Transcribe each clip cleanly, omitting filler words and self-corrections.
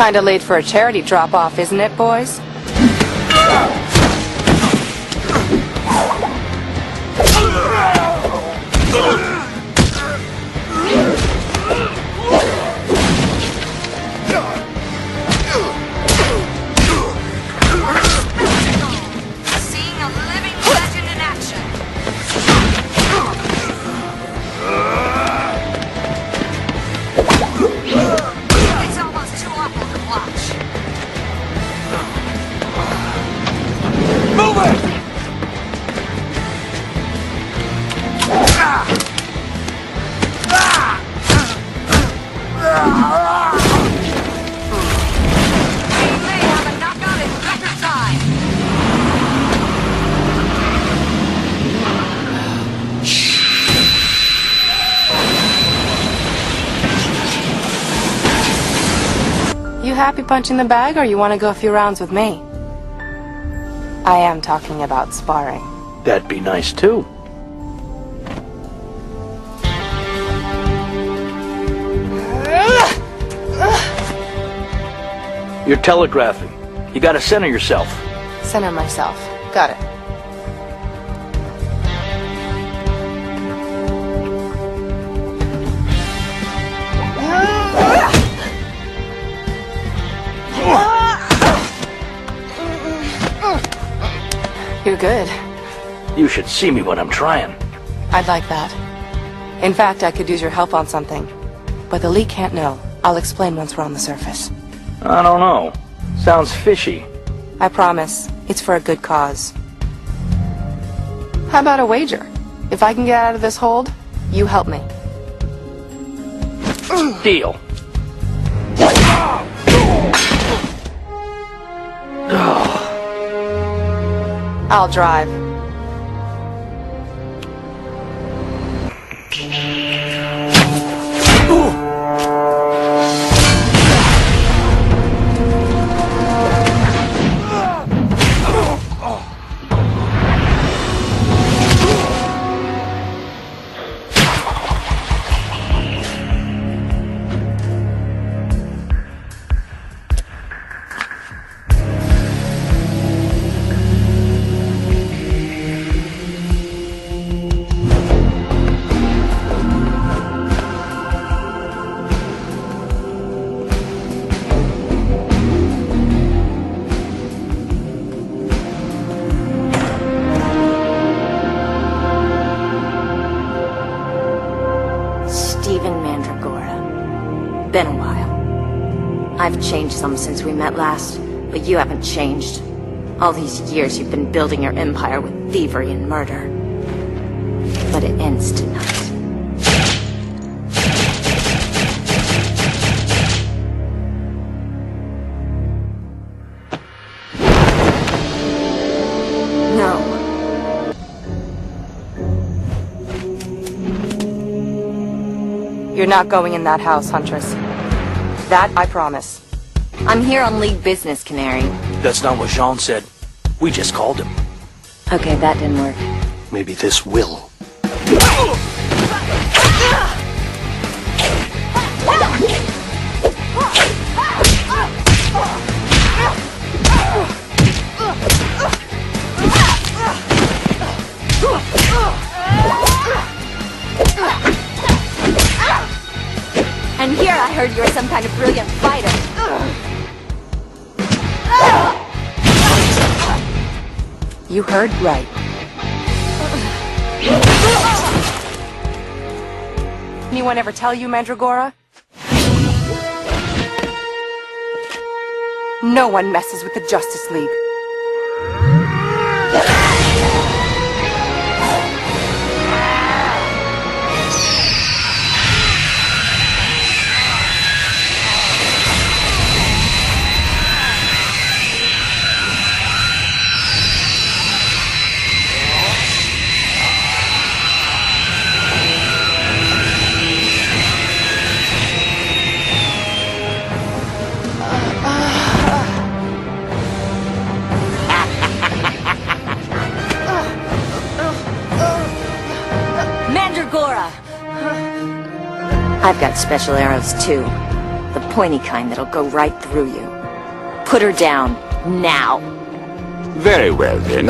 Kinda late for a charity drop-off, isn't it, boys? Seeing a living legend in action. It's almost too awful to watch. Move it! We may have a knockout in record time. You happy punching the bag, or you want to go a few rounds with me? I am talking about sparring. That'd be nice, too. You're telegraphing. You gotta center yourself. Center myself. Got it. You're good. You should see me when I'm trying. I'd like that. In fact, I could use your help on something. But the league can't know. I'll explain once we're on the surface. I don't know. Sounds fishy. I promise. It's for a good cause. How about a wager? If I can get out of this hold, you help me. Deal. I'll drive. Been a while. I've changed some since we met last, but you haven't changed. All these years you've been building your empire with thievery and murder. But it ends tonight. No. You're not going in that house, Huntress. That I promise. I'm here on league business, Canary. That's not what Jean said. We just called him. Okay, that didn't work. Maybe this will. And here I heard you were some kind of brilliant fighter. You heard right. Anyone ever tell you, Mandragora? No one messes with the Justice League. I've got special arrows too. The pointy kind that'll go right through you. Put her down, now. Very well, then.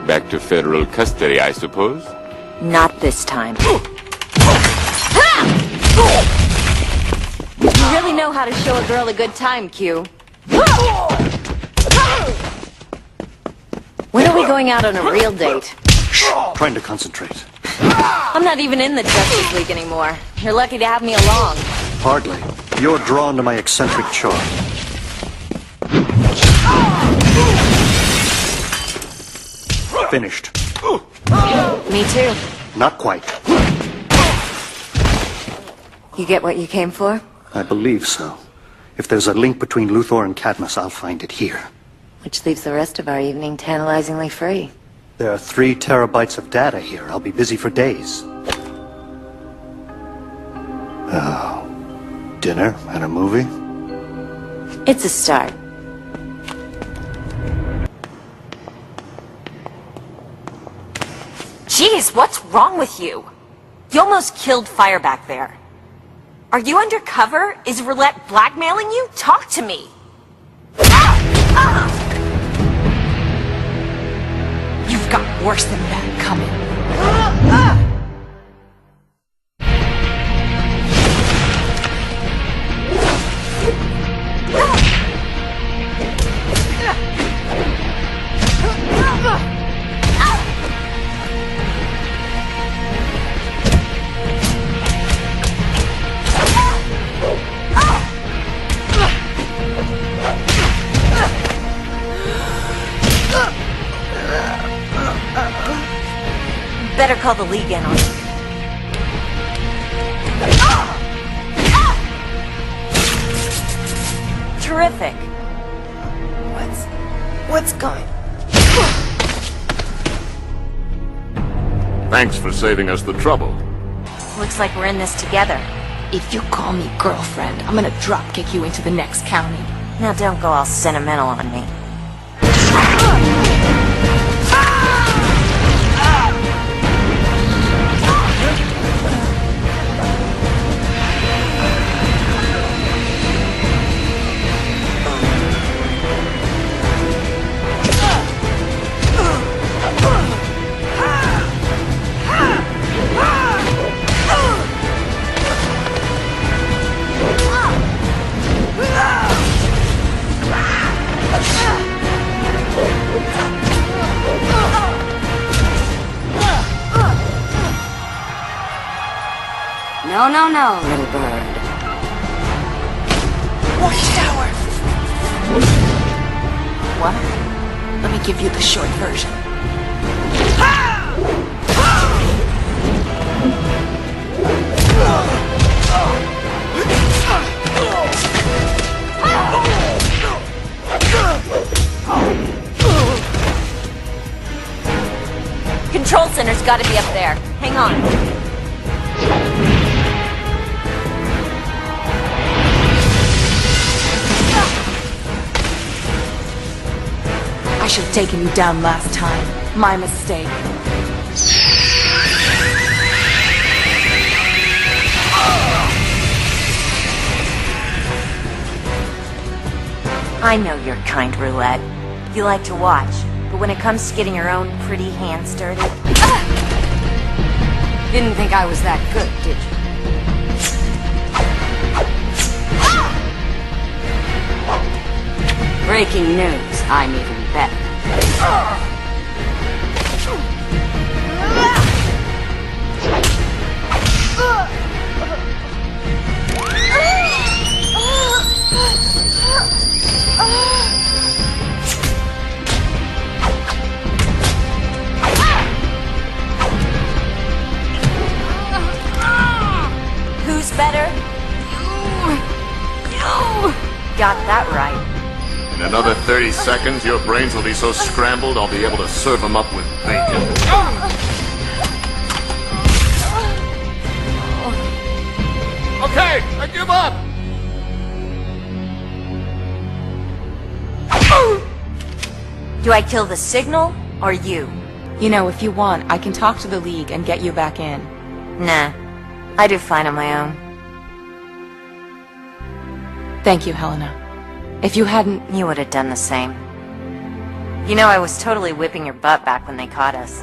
Back to federal custody, I suppose? Not this time. You really know how to show a girl a good time, Q. When are we going out on a real date? Trying to concentrate. I'm not even in the Justice League anymore. You're lucky to have me along. Hardly. You're drawn to my eccentric charm. Finished. Me too. Not quite. You get what you came for? I believe so. If there's a link between Luthor and Cadmus, I'll find it here. Which leaves the rest of our evening tantalizingly free. There are 3 terabytes of data here. I'll be busy for days. Oh. Dinner and a movie? It's a start. Jeez, what's wrong with you? You almost killed Fire back there. Are you undercover? Is Roulette blackmailing you? Talk to me! You've got worse than that coming. Better call the League in on it. Terrific. What's going... Thanks for saving us the trouble. Looks like we're in this together. If you call me girlfriend, I'm gonna drop-kick you into the next county. Now don't go all sentimental on me. No, little bird. Watchtower! What? Let me give you the short version. Control center's gotta be up there. Hang on. I should have taken you down last time. My mistake. I know your kind, Roulette. You like to watch, but when it comes to getting your own pretty hands dirty... Didn't think I was that good, did you? Breaking news, I'm even better. Who's better? You! Got that right. In another 30 seconds, your brains will be so scrambled, I'll be able to serve them up with bacon. Okay, I give up! Do I kill the signal, or you? You know, if you want, I can talk to the League and get you back in. Nah, I do fine on my own. Thank you, Helena. If you hadn't... You would have done the same. You know, I was totally whipping your butt back when they caught us.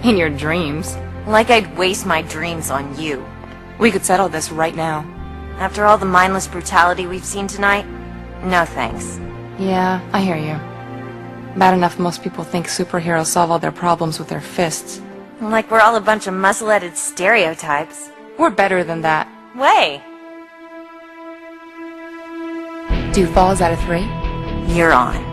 In your dreams. Like I'd waste my dreams on you. We could settle this right now. After all the mindless brutality we've seen tonight, no thanks. Yeah, I hear you. Bad enough most people think superheroes solve all their problems with their fists. Like we're all a bunch of muscle-headed stereotypes. We're better than that. Way! 2 falls out of 3? You're on.